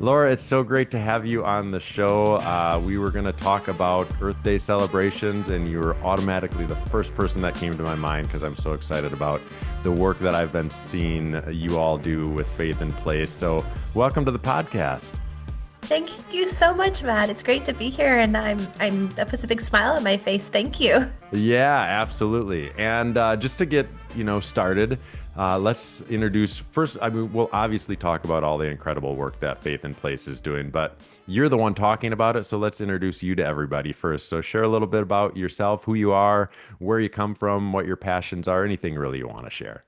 Laura, it's so great to have you on the show. We were going to talk about Earth Day celebrations, and you were automatically the first person that came to my mind because I'm so excited about the work that I've been seeing you all do with Faith in Place. So, welcome to the podcast. Thank you so much, Matt. It's great to be here, and that puts a big smile on my face. Thank you. Yeah, absolutely. And just to get started, let's introduce first. I mean, we'll obviously talk about all the incredible work that Faith in Place is doing, but you're the one talking about it, so let's introduce you to everybody first. So share a little bit about yourself, who you are, where you come from, what your passions are, anything really you want to share.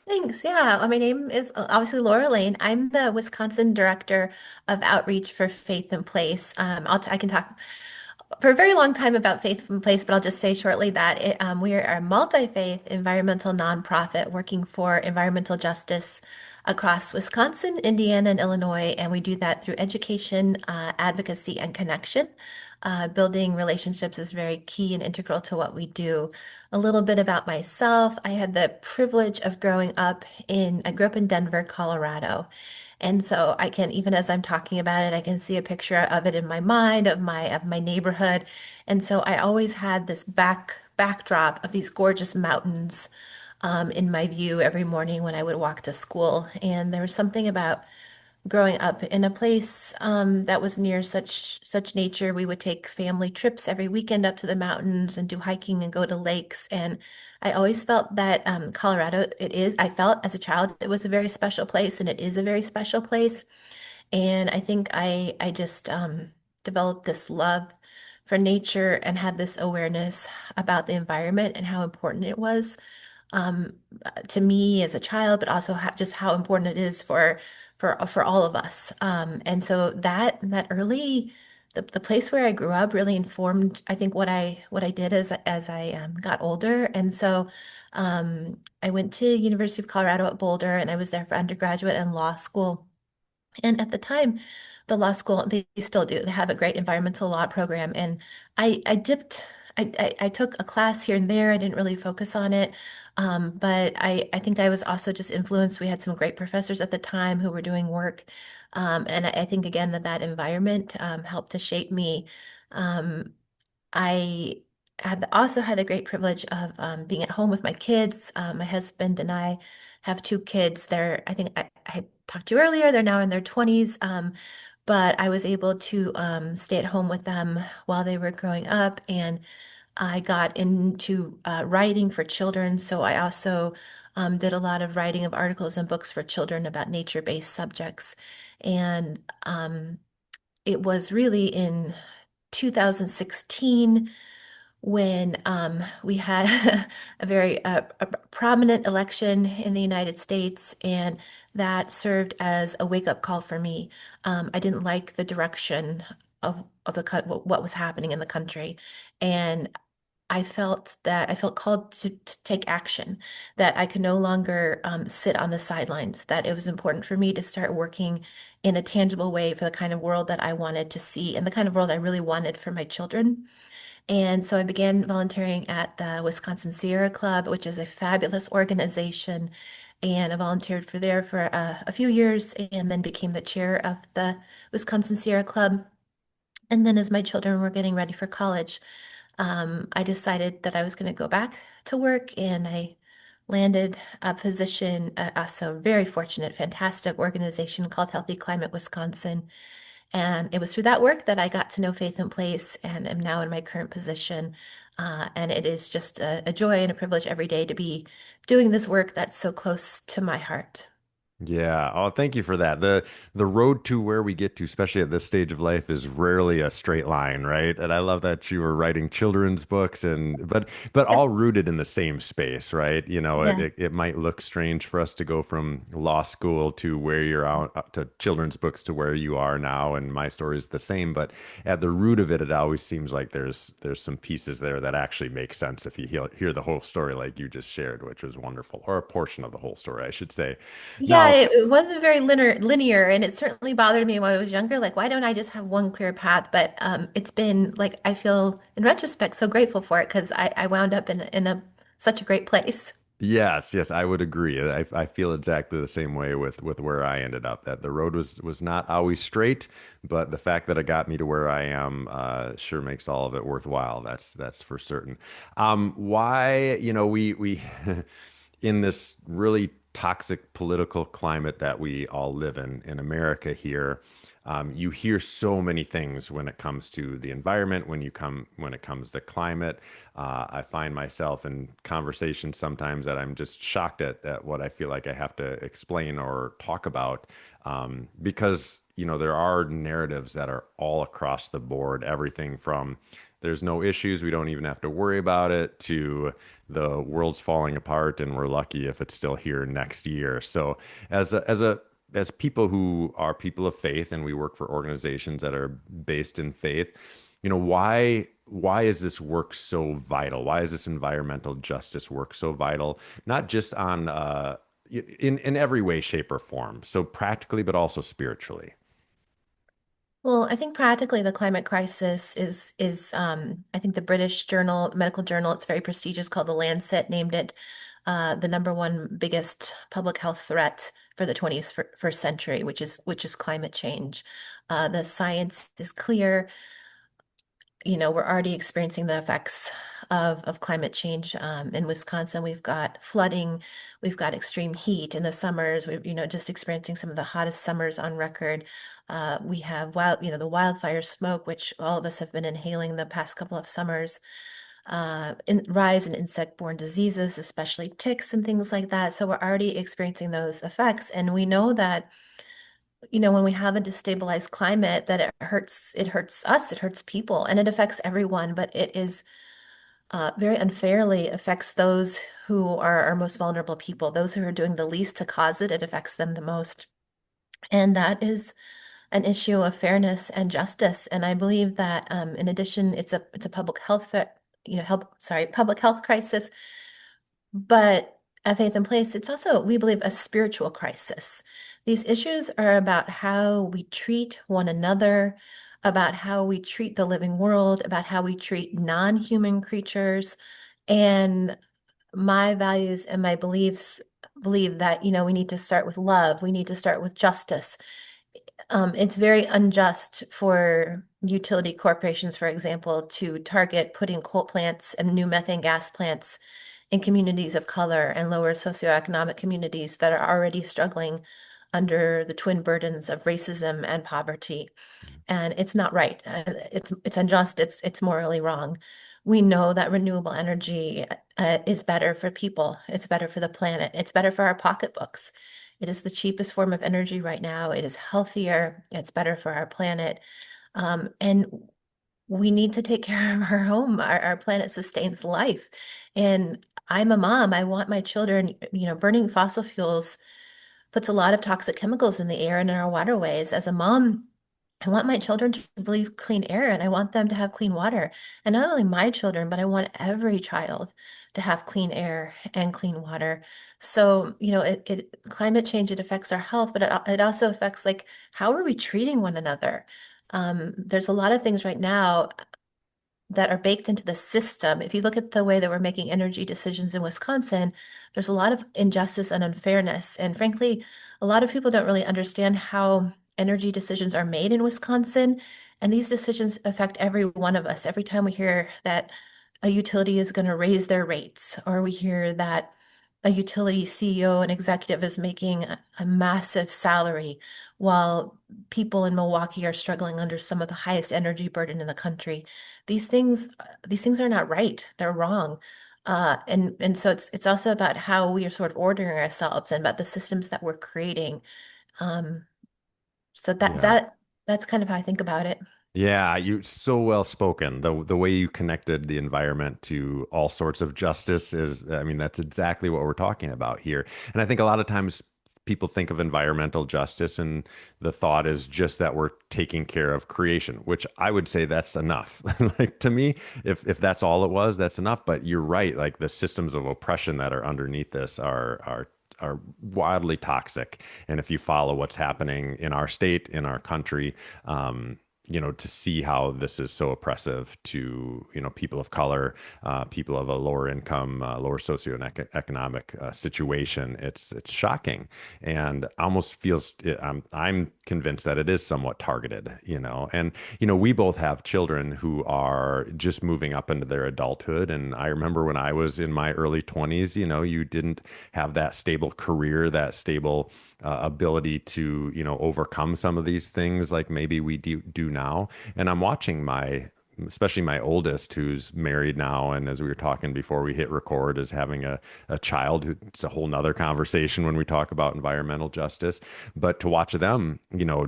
Thanks. Yeah, my name is obviously Laura Lane. I'm the Wisconsin Director of Outreach for Faith in Place. I can talk for a very long time about Faith in Place, but I'll just say shortly that we are a multi-faith environmental nonprofit working for environmental justice across Wisconsin, Indiana, and Illinois, and we do that through education, advocacy, and connection. Building relationships is very key and integral to what we do. A little bit about myself. I had the privilege of I grew up in Denver, Colorado. And so I can, even as I'm talking about it, I can see a picture of it in my mind, of my neighborhood. And so I always had this backdrop of these gorgeous mountains in my view every morning when I would walk to school. And there was something about growing up in a place that was near such nature. We would take family trips every weekend up to the mountains and do hiking and go to lakes. And I always felt that Colorado, I felt as a child it was a very special place, and it is a very special place. And I think I just developed this love for nature and had this awareness about the environment and how important it was um, to me as a child, but also just how important it is for all of us. And so that early the place where I grew up really informed, I think, what I did as I got older. And so I went to University of Colorado at Boulder, and I was there for undergraduate and law school. And at the time, the law school, they still do. They have a great environmental law program. And I dipped, I took a class here and there. I didn't really focus on it. But I think I was also just influenced. We had some great professors at the time who were doing work. And I think, again, that environment helped to shape me. Um, I had also had the great privilege of being at home with my kids. My husband and I have two kids. I think I had talked to you earlier, they're now in their 20s. But I was able to stay at home with them while they were growing up. And I got into writing for children. So I also did a lot of writing of articles and books for children about nature-based subjects. And it was really in 2016 when we had a prominent election in the United States, and that served as a wake-up call for me. I didn't like the direction of what was happening in the country, and I felt called to take action, that I could no longer sit on the sidelines, that it was important for me to start working in a tangible way for the kind of world that I wanted to see and the kind of world I really wanted for my children. And so I began volunteering at the Wisconsin Sierra Club, which is a fabulous organization. And I volunteered for there for a few years and then became the chair of the Wisconsin Sierra Club. And then as my children were getting ready for college, I decided that I was going to go back to work, and I landed a position, also very fortunate, fantastic organization called Healthy Climate Wisconsin. And it was through that work that I got to know Faith in Place and am now in my current position. And it is just a joy and a privilege every day to be doing this work that's so close to my heart. Yeah. Oh, thank you for that. The road to where we get to, especially at this stage of life, is rarely a straight line, right? And I love that you were writing children's books and but Yeah. all rooted in the same space, right? You know, Yeah. it might look strange for us to go from law school to where you're out to children's books to where you are now, and my story is the same, but at the root of it, it always seems like there's some pieces there that actually make sense if you hear the whole story like you just shared, which was wonderful, or a portion of the whole story, I should say. Yeah, Now, it wasn't very linear, and it certainly bothered me when I was younger. Like, why don't I just have one clear path? But it's been like I feel in retrospect so grateful for it because I wound up in such a great place. Yes, yes, I would agree. I feel exactly the same way with where I ended up. That the road was not always straight, but the fact that it got me to where I am sure makes all of it worthwhile. That's for certain. Why, we in this really toxic political climate that we all live in America here. You hear so many things when it comes to the environment, when it comes to climate. I find myself in conversations sometimes that I'm just shocked at what I feel like I have to explain or talk about, because there are narratives that are all across the board, everything from there's no issues, we don't even have to worry about it, to the world's falling apart and we're lucky if it's still here next year. So as people who are people of faith and we work for organizations that are based in faith, why is this work so vital? Why is this environmental justice work so vital? Not just on in every way, shape, or form. So practically, but also spiritually. Well, I think practically the climate crisis is I think the British journal, medical journal, it's very prestigious, called The Lancet, named it the number one biggest public health threat for the 21st century, which is climate change. The science is clear. We're already experiencing the effects of climate change. In Wisconsin, we've got flooding, we've got extreme heat in the summers. We're just experiencing some of the hottest summers on record. We have the wildfire smoke, which all of us have been inhaling the past couple of summers. Rise in insect-borne diseases, especially ticks and things like that. So we're already experiencing those effects, and we know that when we have a destabilized climate, that it hurts us, it hurts people, and it affects everyone, but it is very unfairly affects those who are our most vulnerable people, those who are doing the least to cause it. It affects them the most. And that is an issue of fairness and justice. And I believe that in addition, it's a public health threat, public health crisis. But at Faith in Place, it's also, we believe, a spiritual crisis. These issues are about how we treat one another, about how we treat the living world, about how we treat non-human creatures. And my values and my beliefs believe that, we need to start with love. We need to start with justice. It's very unjust for utility corporations, for example, to target putting coal plants and new methane gas plants in communities of color and lower socioeconomic communities that are already struggling under the twin burdens of racism and poverty. And it's not right. It's unjust. It's morally wrong. We know that renewable energy is better for people. It's better for the planet. It's better for our pocketbooks. It is the cheapest form of energy right now. It is healthier. It's better for our planet. And we need to take care of our home. Our planet sustains life. And I'm a mom. I want my children, burning fossil fuels puts a lot of toxic chemicals in the air and in our waterways. As a mom, I want my children to breathe clean air and I want them to have clean water. And not only my children, but I want every child to have clean air and clean water. So, climate change, it affects our health, but it also affects, like, how are we treating one another? There's a lot of things right now that are baked into the system. If you look at the way that we're making energy decisions in Wisconsin, there's a lot of injustice and unfairness. And frankly, a lot of people don't really understand how energy decisions are made in Wisconsin. And these decisions affect every one of us. Every time we hear that a utility is going to raise their rates, or we hear that a utility CEO and executive is making a massive salary while people in Milwaukee are struggling under some of the highest energy burden in the country. These things are not right. They're wrong. And so it's also about how we are sort of ordering ourselves and about the systems that we're creating. Um, so that Yeah. that that's kind of how I think about it. Yeah, you so well spoken. The way you connected the environment to all sorts of justice is, I mean, that's exactly what we're talking about here. And I think a lot of times people think of environmental justice and the thought is just that we're taking care of creation, which I would say that's enough. Like to me, if that's all it was, that's enough. But you're right, like the systems of oppression that are underneath this are wildly toxic. And if you follow what's happening in our state, in our country, to see how this is so oppressive to, people of color, people of a lower income, lower socioeconomic situation. It's shocking, and almost feels. I'm convinced that it is somewhat targeted. And we both have children who are just moving up into their adulthood, and I remember when I was in my early 20s. You didn't have that stable career, that stable ability to overcome some of these things like maybe we do now. And I'm watching especially my oldest, who's married now, and as we were talking before we hit record, is having a child. It's a whole nother conversation when we talk about environmental justice. But to watch them,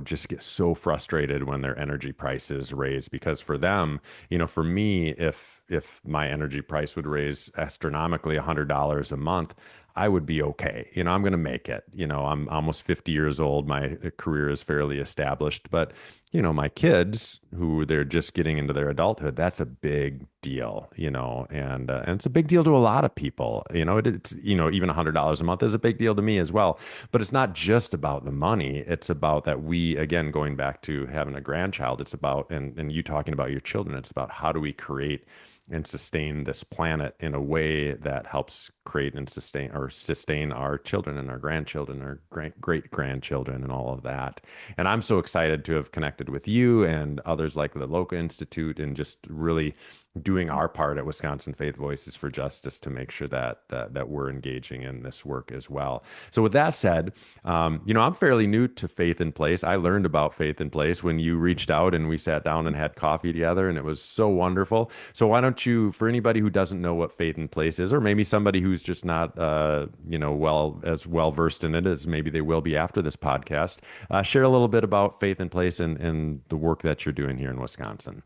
just get so frustrated when their energy prices raise, because for them, for me, if my energy price would raise astronomically $100 a month, I would be okay. I'm going to make it. I'm almost 50 years old. My career is fairly established, but my kids, who they're just getting into their adulthood, that's a big deal, and it's a big deal to a lot of people. It's even $100 a month is a big deal to me as well. But it's not just about the money. It's about that we, again, going back to having a grandchild, it's about, and you talking about your children, it's about how do we create and sustain this planet in a way that helps create and sustain our children and our grandchildren, our great grandchildren, and all of that. And I'm so excited to have connected with you and others like the Local Institute, and just really doing our part at Wisconsin Faith Voices for Justice to make sure that we're engaging in this work as well. So with that said, I'm fairly new to Faith in Place. I learned about Faith in Place when you reached out and we sat down and had coffee together, and it was so wonderful. So why don't you, for anybody who doesn't know what Faith in Place is, or maybe somebody who's just not, well versed in it as maybe they will be after this podcast, share a little bit about Faith in Place and the work that you're doing here in Wisconsin.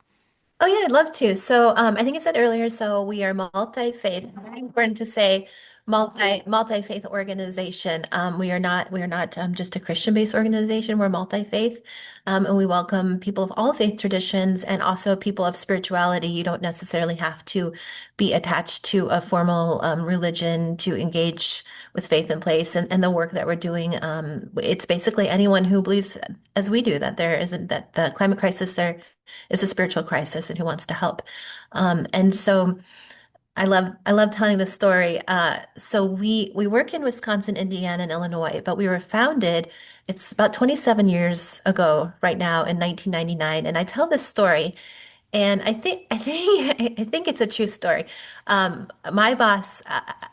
Oh yeah, I'd love to. So I think I said earlier, so we are multi-faith. It's very important to say multi-faith organization. We are not just a Christian-based organization. We're multi-faith, and we welcome people of all faith traditions and also people of spirituality. You don't necessarily have to be attached to a formal religion to engage with Faith in Place and the work that we're doing. It's basically anyone who believes, as we do, that there isn't that the climate crisis there is a spiritual crisis and who wants to help. And so I love telling this story. So we work in Wisconsin, Indiana, and Illinois, but we were founded, it's about 27 years ago right now in 1999. And I tell this story and I think it's a true story. My boss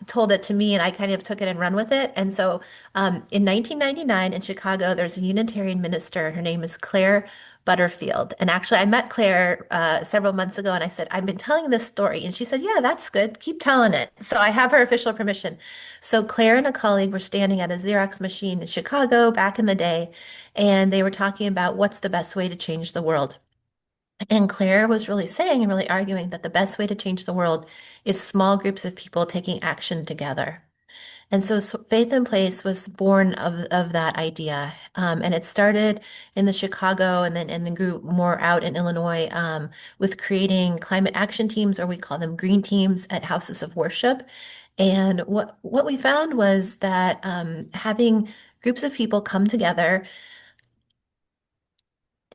told it to me, and I kind of took it and run with it. And so, in 1999 in Chicago, there's a Unitarian minister. Her name is Claire Butterfield. And actually, I met Claire several months ago, and I said, "I've been telling this story," and she said, "Yeah, that's good. Keep telling it." So I have her official permission. So Claire and a colleague were standing at a Xerox machine in Chicago back in the day, and they were talking about what's the best way to change the world. And Claire was really saying and really arguing that the best way to change the world is small groups of people taking action together. And so Faith in Place was born of that idea. And it started in the Chicago and then grew more out in Illinois with creating climate action teams, or we call them green teams, at houses of worship. And what we found was that having groups of people come together,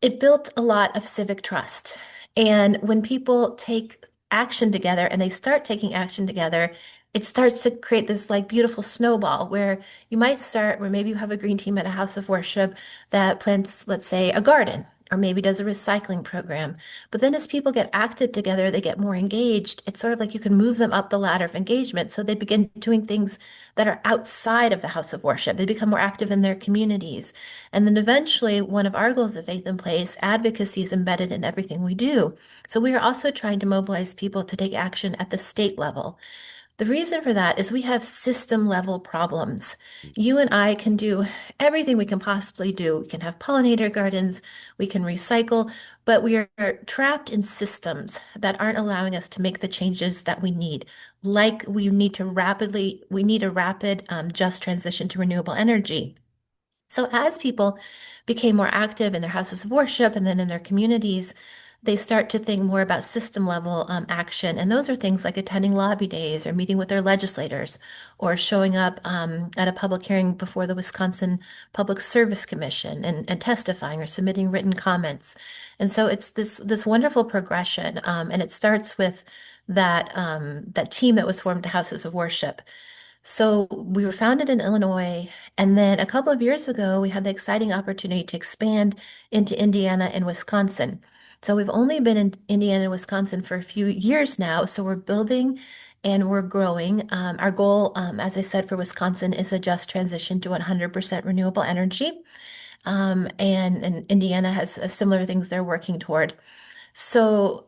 it built a lot of civic trust. And when people take action together and they start taking action together, it starts to create this like beautiful snowball where you might start where maybe you have a green team at a house of worship that plants, let's say, a garden or maybe does a recycling program. But then as people get active together, they get more engaged. It's sort of like you can move them up the ladder of engagement. So they begin doing things that are outside of the house of worship. They become more active in their communities. And then eventually, one of our goals of Faith in Place, advocacy is embedded in everything we do. So we are also trying to mobilize people to take action at the state level. The reason for that is we have system level problems. You and I can do everything we can possibly do. We can have pollinator gardens, we can recycle, but we are trapped in systems that aren't allowing us to make the changes that we need. Like we need a rapid, just transition to renewable energy. So as people became more active in their houses of worship and then in their communities, they start to think more about system level action. And those are things like attending lobby days or meeting with their legislators or showing up at a public hearing before the Wisconsin Public Service Commission and testifying or submitting written comments. And so it's this wonderful progression. And it starts with that team that was formed, Houses of Worship. So we were founded in Illinois, and then a couple of years ago, we had the exciting opportunity to expand into Indiana and Wisconsin. So we've only been in Indiana and Wisconsin for a few years now. So we're building and we're growing. Our goal, as I said, for Wisconsin is a just transition to 100% renewable energy. And Indiana has similar things they're working toward. So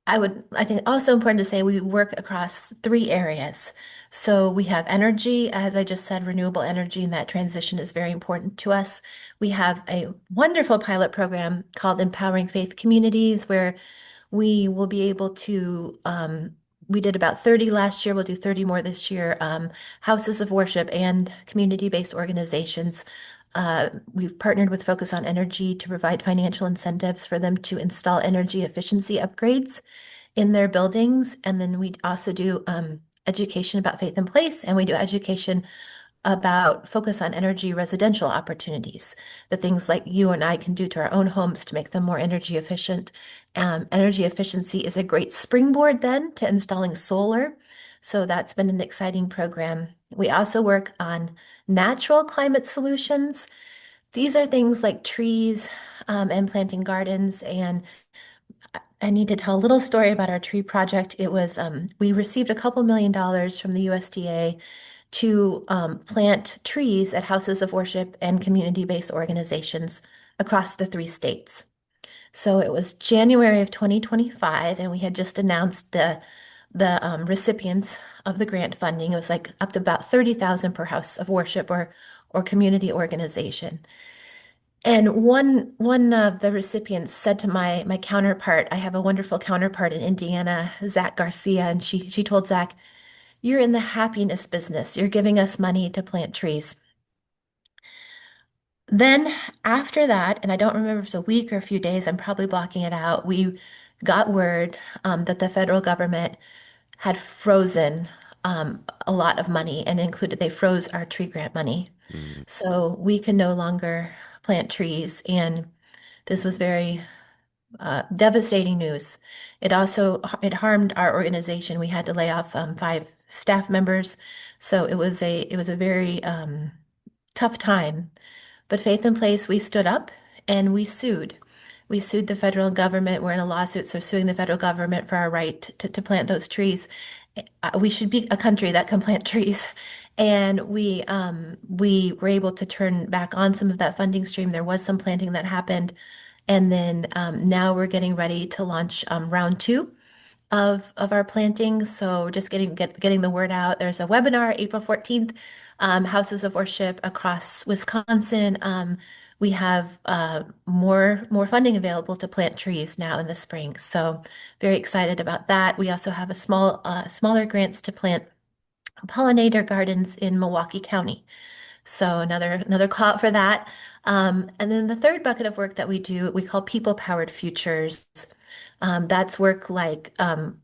I think also important to say we work across three areas. So we have energy, as I just said, renewable energy, and that transition is very important to us. We have a wonderful pilot program called Empowering Faith Communities, where we will be able to, we did about 30 last year, we'll do 30 more this year, houses of worship and community-based organizations. We've partnered with Focus on Energy to provide financial incentives for them to install energy efficiency upgrades in their buildings. And then we also do education about faith and place, and we do education about focus on energy residential opportunities, the things like you and I can do to our own homes to make them more energy efficient. Energy efficiency is a great springboard then to installing solar. So that's been an exciting program. We also work on natural climate solutions. These are things like trees and planting gardens. And I need to tell a little story about our tree project. It was, we received a couple $1 million from the USDA to plant trees at houses of worship and community-based organizations across the three states. So it was January of 2025, and we had just announced the recipients of the grant funding. It was like up to about 30,000 per house of worship or community organization. And one of the recipients said to my counterpart, I have a wonderful counterpart in Indiana, Zach Garcia, and she told Zach, "You're in the happiness business. You're giving us money to plant trees." Then after that, and I don't remember if it was a week or a few days, I'm probably blocking it out, we got word that the federal government had frozen a lot of money and included, they froze our tree grant money. Mm. So we can no longer plant trees. And this was very devastating news. It harmed our organization. We had to lay off 5 staff members. So it was a very tough time. But Faith in Place, we stood up and we sued. We sued the federal government. We're in a lawsuit, so suing the federal government for our right to plant those trees. We should be a country that can plant trees. And we were able to turn back on some of that funding stream. There was some planting that happened. And then now we're getting ready to launch round two of our plantings. So we're just getting the word out. There's a webinar April 14th, houses of worship across Wisconsin. We have more funding available to plant trees now in the spring. So very excited about that. We also have a smaller grants to plant pollinator gardens in Milwaukee County. So another call out for that. And then the third bucket of work that we do, we call people-powered futures. That's work like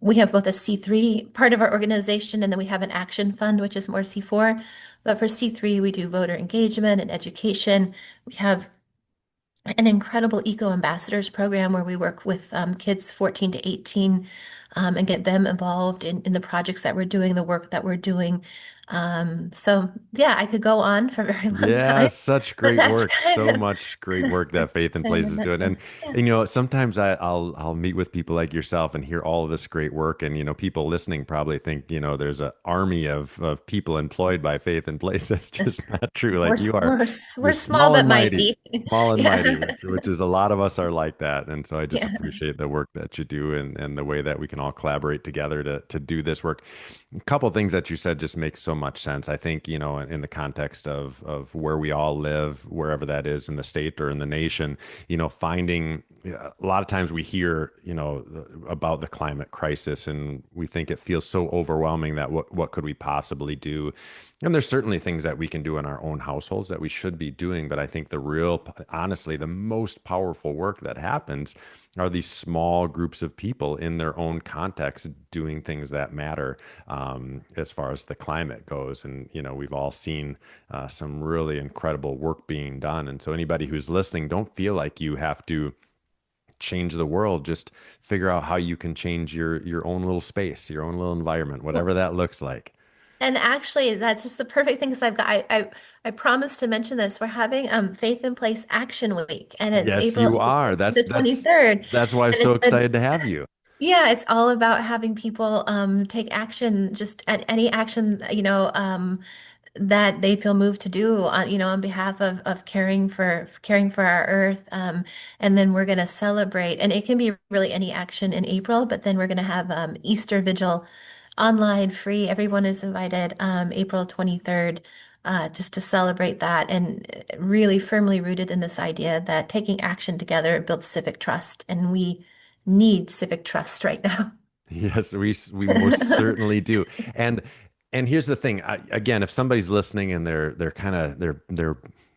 we have both a C3 part of our organization, and then we have an action fund, which is more C4. But for C3, we do voter engagement and education. We have an incredible Eco Ambassadors program where we work with kids 14 to 18 and get them involved in the projects that we're doing, the work that we're doing. So yeah, I could go on for a very long Yeah, time, such but great that's work. kind So of much great work that Faith and kind Place of is a doing. nutshell. Yeah. And sometimes I'll meet with people like yourself and hear all of this great work. And people listening probably think, there's an army of people employed by Faith and Place. That's just not true. We're Like you s- are, we're s- you're we're small small but and mighty, mighty. small and Yeah. mighty, which is a lot of us are like that. And so I just Yeah. appreciate the work that you do and the way that we can all collaborate together to do this work. A couple things that you said just make so much sense. I think, in the context of where we all live, wherever that is in the state or in the nation, finding a lot of times we hear, about the climate crisis and we think it feels so overwhelming that what could we possibly do? And there's certainly things that we can do in our own households that we should be doing, but I think honestly, the most powerful work that happens are these small groups of people in their own context doing things that matter as far as the climate goes. And, you know, we've all seen some really incredible work being done. And so anybody who's listening, don't feel like you have to change the world. Just figure out how you can change your own little space, your own little environment, whatever that looks like. And actually, that's just the perfect thing because I promised to mention this. We're having Faith in Place Action Week, and it's Yes, April you are. 18th to the That's 23rd. that's why I'm And so it's excited to have you. yeah, it's all about having people take action, just at any action, that they feel moved to do on, on behalf of caring for our earth. And then we're going to celebrate, and it can be really any action in April, but then we're going to have Easter Vigil online free. Everyone is invited, April 23rd. Just to celebrate that and really firmly rooted in this idea that taking action together builds civic trust, and we need civic trust right now. Yes, we most certainly do. And and here's the thing. Again, if somebody's listening and they're kind of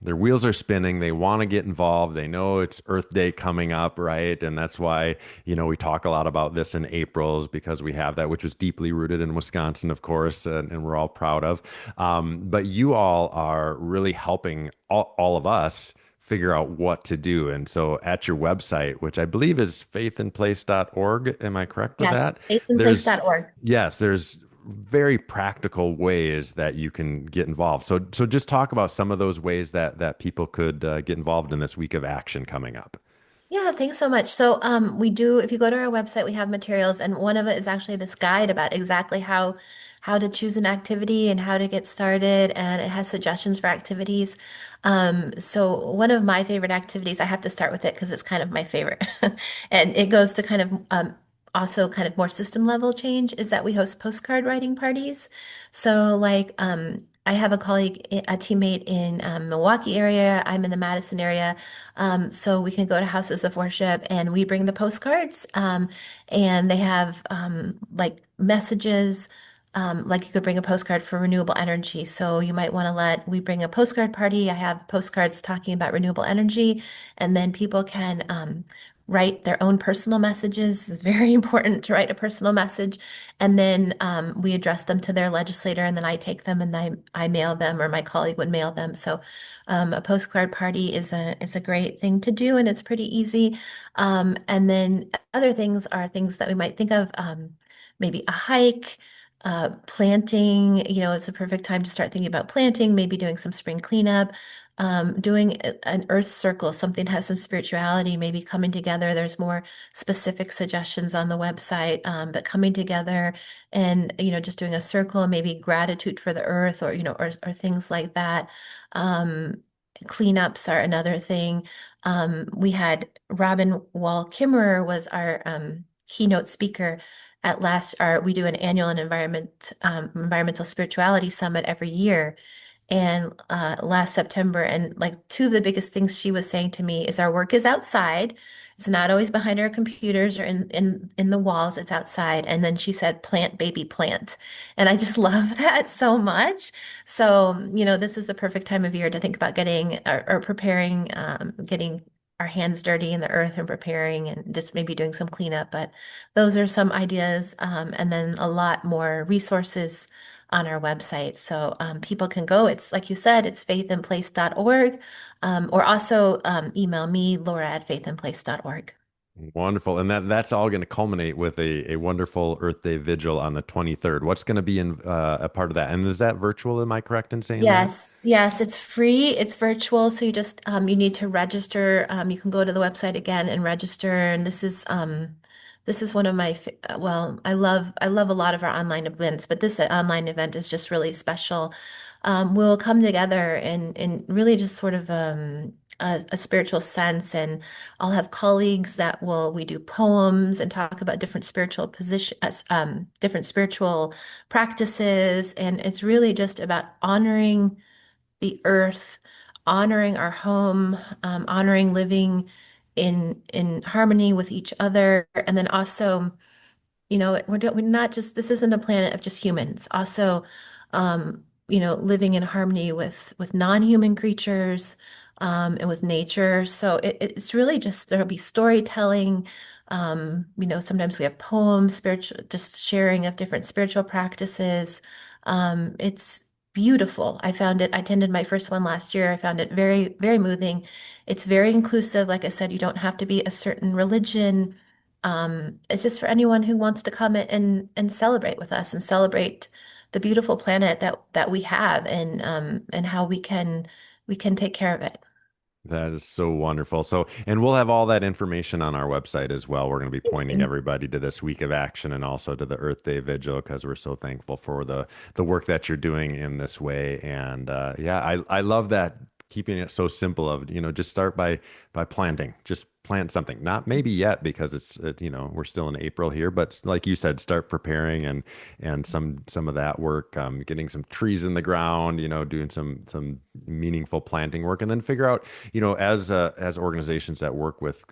their wheels are spinning, they want to get involved. They know it's Earth Day coming up, right? And that's why, you know, we talk a lot about this in April's because we have that, which was deeply rooted in Wisconsin, of course, and we're all proud of. But you all are really helping all of us figure out what to do. And so at your website, which I believe is faithinplace.org, am I correct with Yes, that? There's, faithinplace.org. yes, there's very practical ways that you can get involved. So just talk about some of those ways that people could get involved in this week of action coming up. Yeah, thanks so much. So, we do, if you go to our website, we have materials, and one of it is actually this guide about exactly how to choose an activity and how to get started, and it has suggestions for activities. So one of my favorite activities, I have to start with it because it's kind of my favorite, and it goes to kind of also kind of more system level change, is that we host postcard writing parties. So like I have a colleague, a teammate in Milwaukee area. I'm in the Madison area. So we can go to houses of worship and we bring the postcards, and they have like messages. Like you could bring a postcard for renewable energy. So you might want to we bring a postcard party. I have postcards talking about renewable energy, and then people can write their own personal messages. It's very important to write a personal message. And then we address them to their legislator, and then I take them and I mail them, or my colleague would mail them. So a postcard party is a great thing to do, and it's pretty easy. And then other things are things that we might think of, maybe a hike. Planting, it's a perfect time to start thinking about planting, maybe doing some spring cleanup, doing an earth circle, something that has some spirituality, maybe coming together. There's more specific suggestions on the website, but coming together and, just doing a circle, maybe gratitude for the earth, or, or things like that. Um, Cleanups are another thing. We had Robin Wall Kimmerer was our keynote speaker at last. We do an annual environmental spirituality summit every year, and last September, and like two of the biggest things she was saying to me is our work is outside. It's not always behind our computers or in the walls. It's outside. And then she said, "Plant, baby, plant." And I just love that so much. So, this is the perfect time of year to think about getting or preparing, getting our hands dirty in the earth and preparing and just maybe doing some cleanup. But those are some ideas, and then a lot more resources on our website. So people can go. It's like you said, it's faithinplace.org, or also email me, Laura@faithinplace.org. Wonderful. And that's all going to culminate with a wonderful Earth Day vigil on the 23rd. What's going to be in a part of that? And is that virtual? Am I correct in saying that? Yes, yes, it's free. It's virtual, so you need to register. You can go to the website again and register. And this is one of my well, I love a lot of our online events, but this online event is just really special. We'll come together in really just sort of a spiritual sense, and I'll have colleagues that we do poems and talk about different spiritual practices, and it's really just about honoring the earth, honoring our home, honoring living in harmony with each other, and then also, we're not just this isn't a planet of just humans. Also, living in harmony with non-human creatures, and with nature. So it's really just there'll be storytelling. Sometimes we have poems, spiritual, just sharing of different spiritual practices. It's beautiful. I found it, I attended my first one last year. I found it very, very moving. It's very inclusive. Like I said, you don't have to be a certain religion. It's just for anyone who wants to come and celebrate with us and celebrate the beautiful planet that we have and how we can take care of it. That is so wonderful. So, and we'll have all that information on our website as well. We're going to be pointing everybody to this week of action and also to the Earth Day Vigil because we're so thankful for the work that you're doing in this way. And yeah, I love that keeping it so simple of, just start by planting. Just plant something. Not maybe yet because we're still in April here, but like you said, start preparing and some of that work, getting some trees in the ground, doing some meaningful planting work, and then figure out, as organizations that work with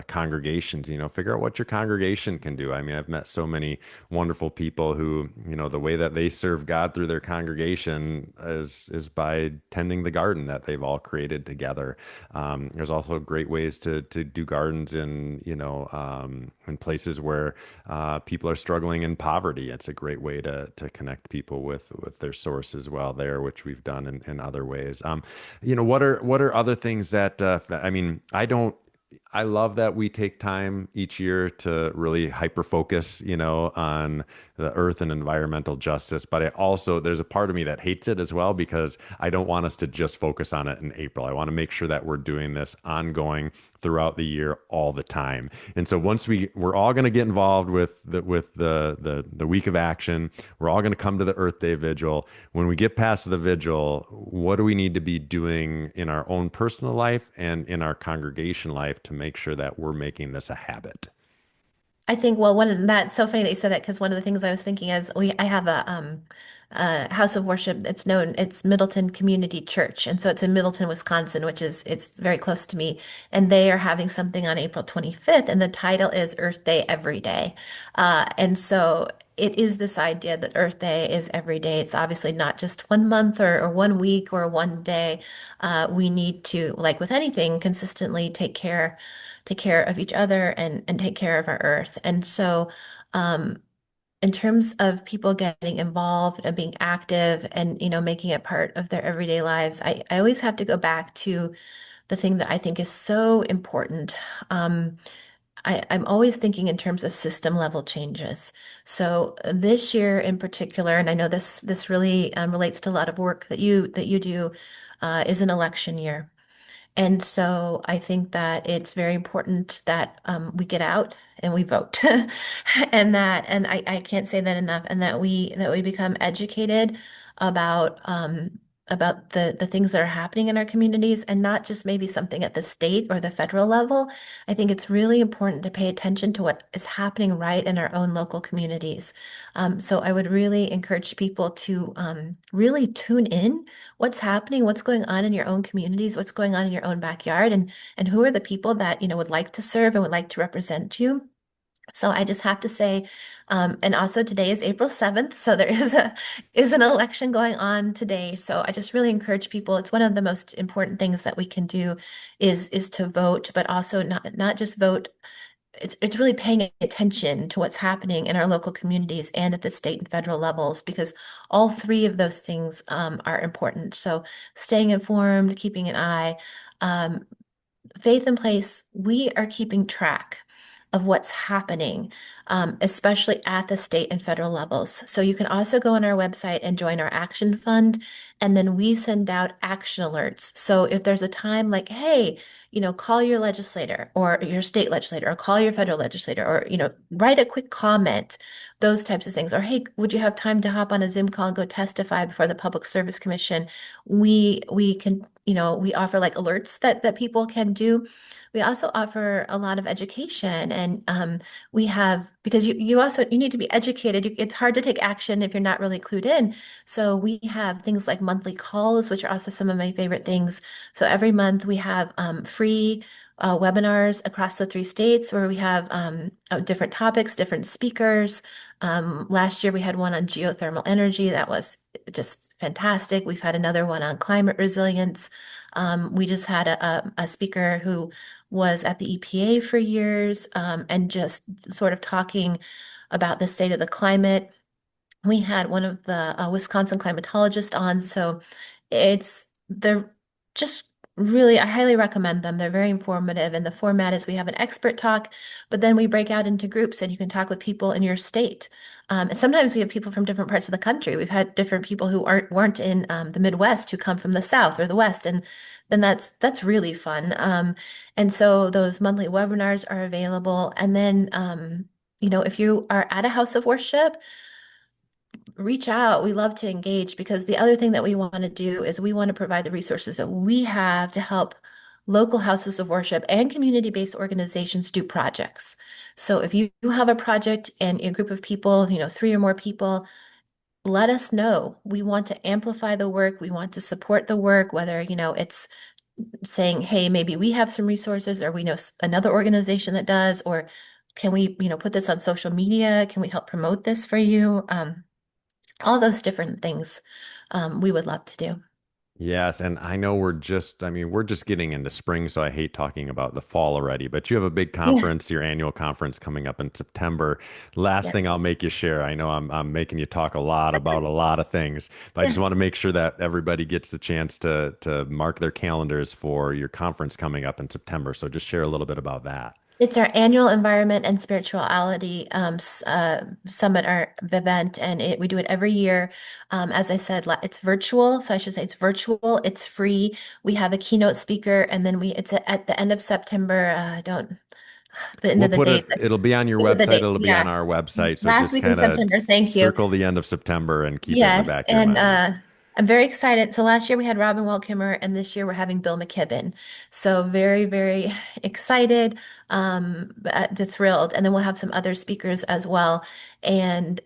congregations, figure out what your congregation can do. I mean, I've met so many wonderful people who, the way that they serve God through their congregation is by tending the garden that they've all created together. There's also great ways to do gardens in places where people are struggling in poverty. It's a great way to connect people with their source as well there, which we've done in other ways. What are other things that I mean, I love that we take time each year to really hyper focus, on the earth and environmental justice. But there's a part of me that hates it as well because I don't want us to just focus on it in April. I want to make sure that we're doing this ongoing throughout the year all the time. And so once we're all going to get involved with the week of action, we're all going to come to the Earth Day Vigil. When we get past the vigil, what do we need to be doing in our own personal life and in our congregation life to make sure that we're making this a habit? I think, well, that's so funny that you said that because one of the things I was thinking is I have a house of worship. It's Middleton Community Church. And so it's in Middleton, Wisconsin, it's very close to me. And they are having something on April 25th. And the title is Earth Day Every Day. And so it is this idea that Earth Day is every day. It's obviously not just 1 month or 1 week or 1 day. We need to, like with anything, consistently take care of each other and take care of our earth. And so, in terms of people getting involved and being active and, making it part of their everyday lives, I always have to go back to the thing that I think is so important. I'm always thinking in terms of system level changes. So this year in particular, and I know this really relates to a lot of work that you do, is an election year. And so I think that it's very important that we get out and we vote, and I can't say that enough, and that we become educated about about the things that are happening in our communities, and not just maybe something at the state or the federal level. I think it's really important to pay attention to what is happening right in our own local communities. So I would really encourage people to really tune in what's happening, what's going on in your own communities, what's going on in your own backyard, and who are the people that, would like to serve and would like to represent you. So I just have to say, and also today is April 7th, so there is an election going on today. So I just really encourage people. It's one of the most important things that we can do is to vote, but also not just vote. It's really paying attention to what's happening in our local communities and at the state and federal levels, because all three of those things are important. So staying informed, keeping an eye. Um, Faith in Place, we are keeping track of what's happening, especially at the state and federal levels. So you can also go on our website and join our action fund, and then we send out action alerts. So if there's a time like, hey, call your legislator or your state legislator, or call your federal legislator, or, write a quick comment, those types of things. Or, hey, would you have time to hop on a Zoom call and go testify before the Public Service Commission? We can, we offer like alerts that people can do. We also offer a lot of education, and we have, because you need to be educated. It's hard to take action if you're not really clued in. So we have things like monthly calls, which are also some of my favorite things. So every month we have free webinars across the three states where we have different topics, different speakers. Last year we had one on geothermal energy that was just fantastic. We've had another one on climate resilience. We just had a speaker who was at the EPA for years, and just sort of talking about the state of the climate. We had one of the Wisconsin climatologists on, so they're just really, I highly recommend them. They're very informative, and the format is we have an expert talk, but then we break out into groups and you can talk with people in your state. And sometimes we have people from different parts of the country. We've had different people who weren't in the Midwest who come from the South or the West, and then that's really fun. And so those monthly webinars are available. And then if you are at a house of worship, reach out. We love to engage because the other thing that we want to do is we want to provide the resources that we have to help local houses of worship and community-based organizations do projects. So if you have a project and a group of people, three or more people, let us know. We want to amplify the work. We want to support the work, whether, it's saying, hey, maybe we have some resources or we know another organization that does, or can we, put this on social media? Can we help promote this for you? All those different things we would love to do. Yes, and I know we're just getting into spring, so I hate talking about the fall already, but you have a big Yeah. conference, your annual conference coming up in September. Last Yeah. thing I'll make you share, I know I'm making you talk a lot about a lot of things, but I just Yeah. want to make sure that everybody gets the chance to mark their calendars for your conference coming up in September. So just share a little bit about that. It's our annual Environment and Spirituality Summit or event, and we do it every year. As I said, it's virtual, so I should say it's virtual. It's free. We have a keynote speaker, and then it's at the end of September. I don't the end We'll of the put date. it, it'll be on your Look at the website, dates. it'll be on Yeah, our website. So last just week in kind of September. Thank you. circle the end of September and keep it in the Yes, back of your and mind. I'm very excited. So last year we had Robin Wellkimmer, and this year we're having Bill McKibben. So very, very excited, thrilled. And then we'll have some other speakers as well. And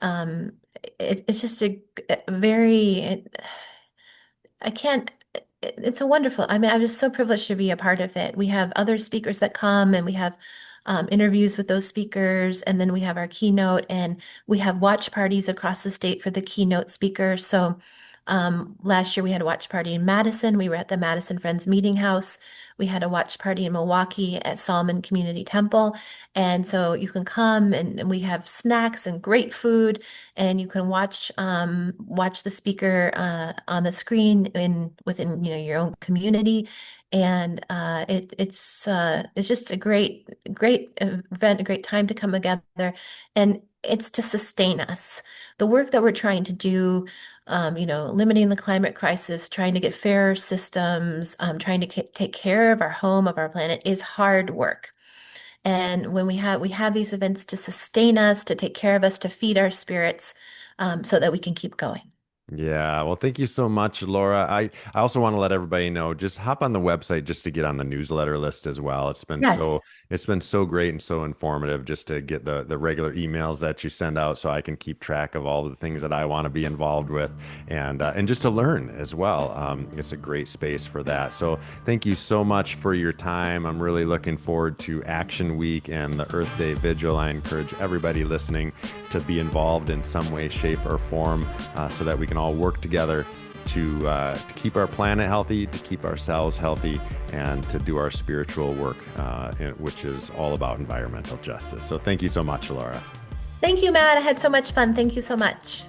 it's just a very, I can't, it's a wonderful, I mean, I'm just so privileged to be a part of it. We have other speakers that come and we have interviews with those speakers, and then we have our keynote, and we have watch parties across the state for the keynote speakers. So last year we had a watch party in Madison. We were at the Madison Friends Meeting House. We had a watch party in Milwaukee at Solomon Community Temple. And so you can come and we have snacks and great food, and you can watch the speaker on the screen within your own community, and it's just a great event, a great time to come together, and it's to sustain us. The work that we're trying to do, limiting the climate crisis, trying to get fairer systems, trying to take care of our home, of our planet, is hard work. And when we have these events to sustain us, to take care of us, to feed our spirits, so that we can keep going. Yeah, well, thank you so much, Laura. I also want to let everybody know, just hop on the website just to get on the newsletter list as well. Yes. It's been so great and so informative just to get the regular emails that you send out so I can keep track of all the things that I want to be involved with and just to learn as well. It's a great space for that. So thank you so much for your time. I'm really looking forward to Action Week and the Earth Day Vigil. I encourage everybody listening to be involved in some way, shape, or form so that we can all work together to keep our planet healthy, to keep ourselves healthy, and to do our spiritual work, which is all about environmental justice. So thank you so much, Laura. Thank you, Matt. I had so much fun. Thank you so much.